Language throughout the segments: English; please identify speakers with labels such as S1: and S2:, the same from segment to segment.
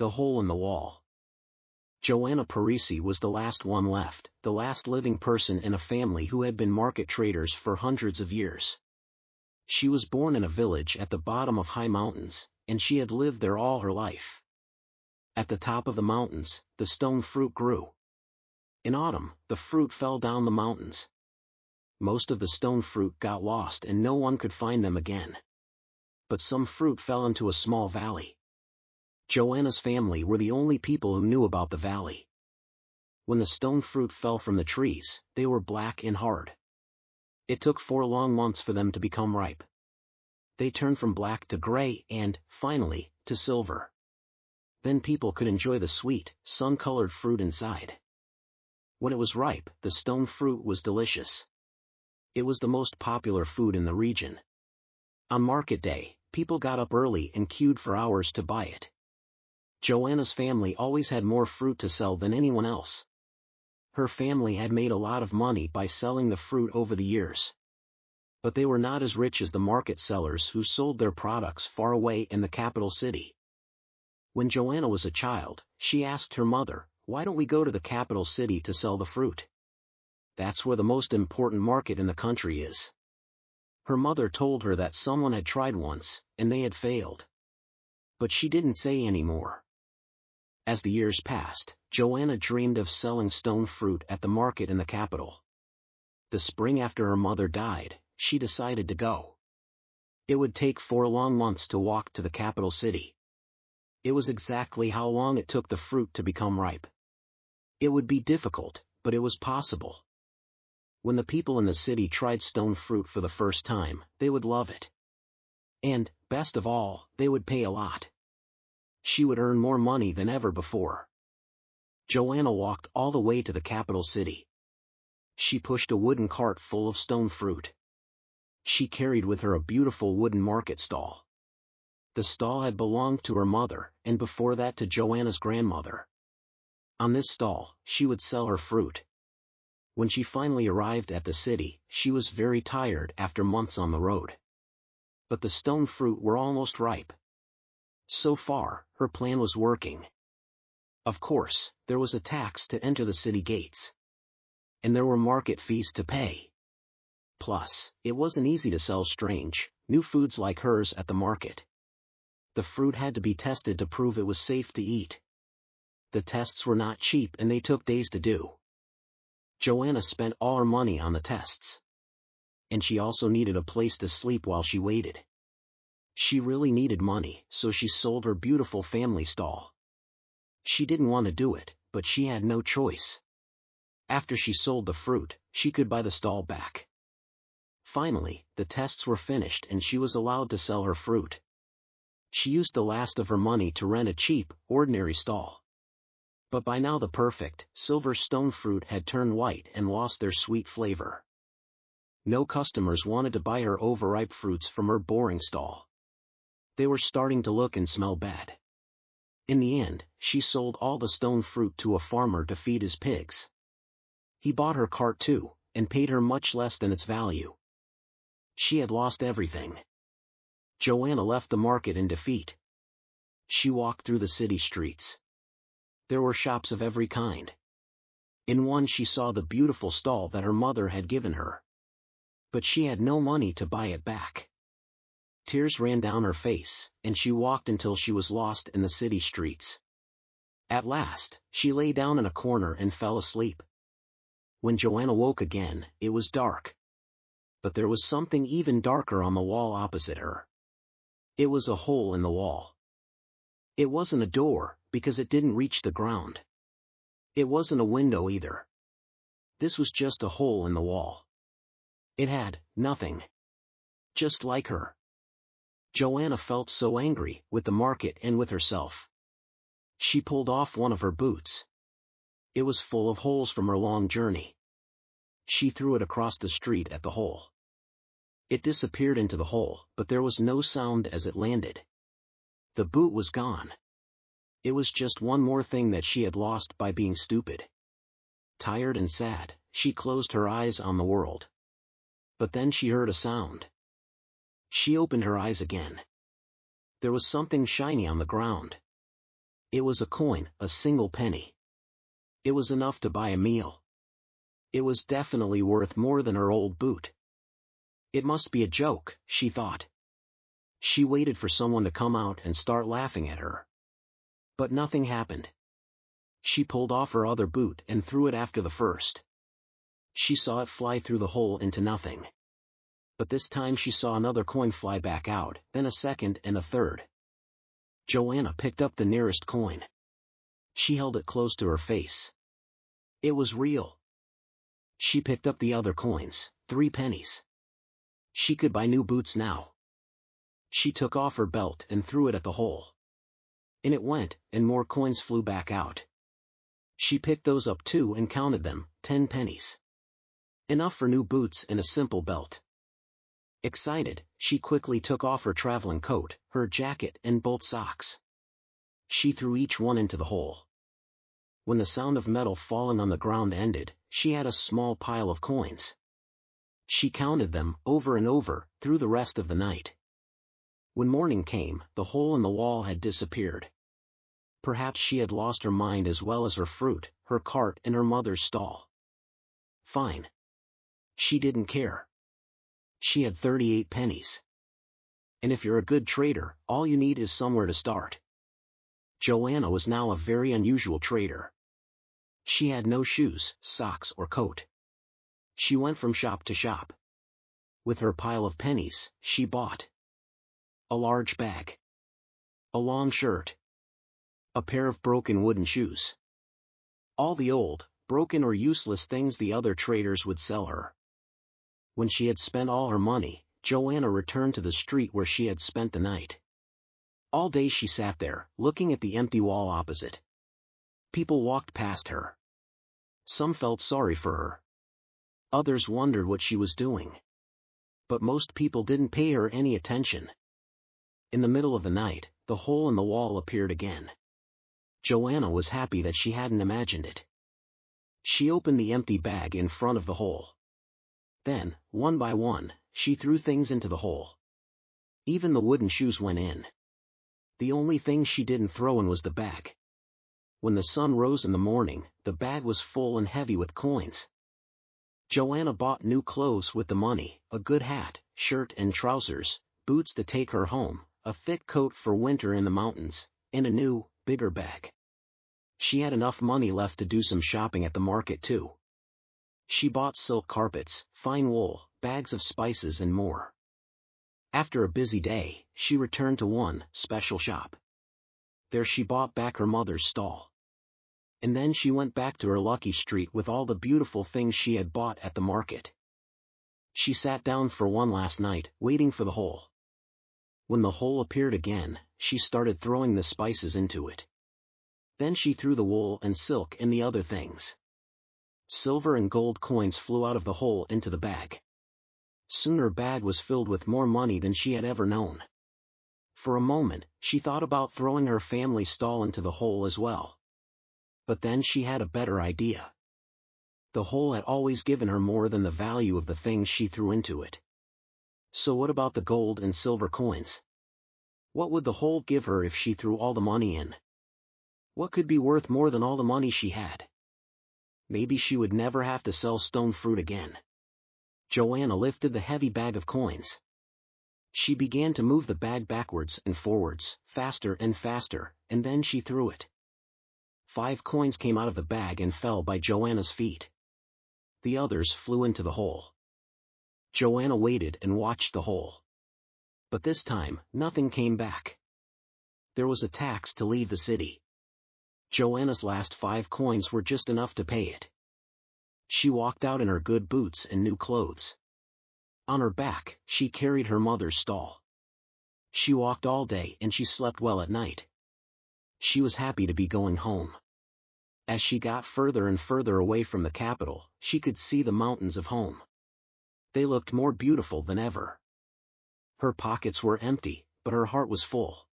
S1: The hole in the wall. Joanna Parisi was the last one left, the last living person in a family who had been market traders for hundreds of years. She was born in a village at the bottom of high mountains, and she had lived there all her life. At the top of the mountains, the stone fruit grew. In autumn, the fruit fell down the mountains. Most of the stone fruit got lost and no one could find them again. But some fruit fell into a small valley. Joanna's family were the only people who knew about the valley. When the stone fruit fell from the trees, they were black and hard. It took 4 long months for them to become ripe. They turned from black to gray and, finally, to silver. Then people could enjoy the sweet, sun-colored fruit inside. When it was ripe, the stone fruit was delicious. It was the most popular food in the region. On market day, people got up early and queued for hours to buy it. Joanna's family always had more fruit to sell than anyone else. Her family had made a lot of money by selling the fruit over the years. But they were not as rich as the market sellers who sold their products far away in the capital city. When Joanna was a child, she asked her mother, "Why don't we go to the capital city to sell the fruit? That's where the most important market in the country is." Her mother told her that someone had tried once, and they had failed. But she didn't say any more. As the years passed, Joanna dreamed of selling stone fruit at the market in the capital. The spring after her mother died, she decided to go. It would take 4 long months to walk to the capital city. It was exactly how long it took the fruit to become ripe. It would be difficult, but it was possible. When the people in the city tried stone fruit for the first time, they would love it. And, best of all, they would pay a lot. She would earn more money than ever before. Joanna walked all the way to the capital city. She pushed a wooden cart full of stone fruit. She carried with her a beautiful wooden market stall. The stall had belonged to her mother, and before that to Joanna's grandmother. On this stall, she would sell her fruit. When she finally arrived at the city, she was very tired after months on the road. But the stone fruit were almost ripe. So far, her plan was working. Of course, there was a tax to enter the city gates. And there were market fees to pay. Plus, it wasn't easy to sell strange, new foods like hers at the market. The fruit had to be tested to prove it was safe to eat. The tests were not cheap and they took days to do. Joanna spent all her money on the tests. And she also needed a place to sleep while she waited. She really needed money, so she sold her beautiful family stall. She didn't want to do it, but she had no choice. After she sold the fruit, she could buy the stall back. Finally, the tests were finished and she was allowed to sell her fruit. She used the last of her money to rent a cheap, ordinary stall. But by now the perfect, silver stone fruit had turned white and lost their sweet flavor. No customers wanted to buy her overripe fruits from her boring stall. They were starting to look and smell bad. In the end, she sold all the stone fruit to a farmer to feed his pigs. He bought her cart too, and paid her much less than its value. She had lost everything. Joanna left the market in defeat. She walked through the city streets. There were shops of every kind. In one she saw the beautiful stall that her mother had given her. But she had no money to buy it back. Tears ran down her face, and she walked until she was lost in the city streets. At last, she lay down in a corner and fell asleep. When Joanna woke again, it was dark. But there was something even darker on the wall opposite her. It was a hole in the wall. It wasn't a door, because it didn't reach the ground. It wasn't a window either. This was just a hole in the wall. It had nothing. Just like her. Joanna felt so angry, with the market and with herself. She pulled off one of her boots. It was full of holes from her long journey. She threw it across the street at the hole. It disappeared into the hole, but there was no sound as it landed. The boot was gone. It was just one more thing that she had lost by being stupid. Tired and sad, she closed her eyes on the world. But then she heard a sound. She opened her eyes again. There was something shiny on the ground. It was a coin, a single penny. It was enough to buy a meal. It was definitely worth more than her old boot. It must be a joke, she thought. She waited for someone to come out and start laughing at her. But nothing happened. She pulled off her other boot and threw it after the first. She saw it fly through the hole into nothing. But this time she saw another coin fly back out, then a second and a third. Joanna picked up the nearest coin. She held it close to her face. It was real. She picked up the other coins, 3 pennies. She could buy new boots now. She took off her belt and threw it at the hole. In it went, and more coins flew back out. She picked those up too and counted them, 10 pennies. Enough for new boots and a simple belt. Excited, she quickly took off her traveling coat, her jacket and both socks. She threw each one into the hole. When the sound of metal falling on the ground ended, she had a small pile of coins. She counted them, over and over, through the rest of the night. When morning came, the hole in the wall had disappeared. Perhaps she had lost her mind as well as her fruit, her cart and her mother's stall. Fine. She didn't care. She had 38 pennies. And if you're a good trader, all you need is somewhere to start. Joanna was now a very unusual trader. She had no shoes, socks or coat. She went from shop to shop. With her pile of pennies, she bought a large bag, a long shirt, a pair of broken wooden shoes. All the old, broken or useless things the other traders would sell her. When she had spent all her money, Joanna returned to the street where she had spent the night. All day she sat there, looking at the empty wall opposite. People walked past her. Some felt sorry for her. Others wondered what she was doing. But most people didn't pay her any attention. In the middle of the night, the hole in the wall appeared again. Joanna was happy that she hadn't imagined it. She opened the empty bag in front of the hole. Then, one by one, she threw things into the hole. Even the wooden shoes went in. The only thing she didn't throw in was the bag. When the sun rose in the morning, the bag was full and heavy with coins. Joanna bought new clothes with the money, a good hat, shirt and trousers, boots to take her home, a thick coat for winter in the mountains, and a new, bigger bag. She had enough money left to do some shopping at the market too. She bought silk carpets, fine wool, bags of spices and more. After a busy day, she returned to one special shop. There she bought back her mother's stall. And then she went back to her lucky street with all the beautiful things she had bought at the market. She sat down for one last night, waiting for the hole. When the hole appeared again, she started throwing the spices into it. Then she threw the wool and silk and the other things. Silver and gold coins flew out of the hole into the bag. Soon her bag was filled with more money than she had ever known. For a moment, she thought about throwing her family stall into the hole as well. But then she had a better idea. The hole had always given her more than the value of the things she threw into it. So what about the gold and silver coins? What would the hole give her if she threw all the money in? What could be worth more than all the money she had? Maybe she would never have to sell stone fruit again. Joanna lifted the heavy bag of coins. She began to move the bag backwards and forwards, faster and faster, and then she threw it. 5 coins came out of the bag and fell by Joanna's feet. The others flew into the hole. Joanna waited and watched the hole. But this time, nothing came back. There was a tax to leave the city. Joanna's last 5 coins were just enough to pay it. She walked out in her good boots and new clothes. On her back, she carried her mother's stall. She walked all day and she slept well at night. She was happy to be going home. As she got further and further away from the capital, she could see the mountains of home. They looked more beautiful than ever. Her pockets were empty, but her heart was full.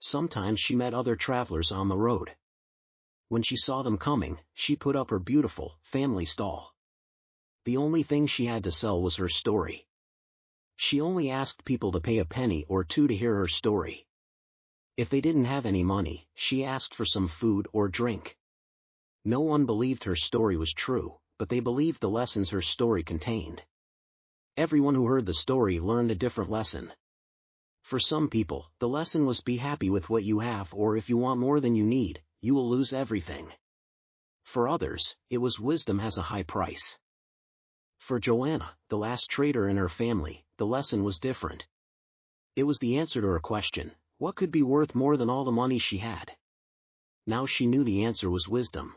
S1: Sometimes she met other travelers on the road. When she saw them coming, she put up her beautiful family stall. The only thing she had to sell was her story. She only asked people to pay a penny or two to hear her story. If they didn't have any money, she asked for some food or drink. No one believed her story was true, but they believed the lessons her story contained. Everyone who heard the story learned a different lesson. For some people, the lesson was be happy with what you have, or if you want more than you need, you will lose everything. For others, it was wisdom has a high price. For Joanna, the last trader in her family, the lesson was different. It was the answer to her question, what could be worth more than all the money she had? Now she knew the answer was wisdom.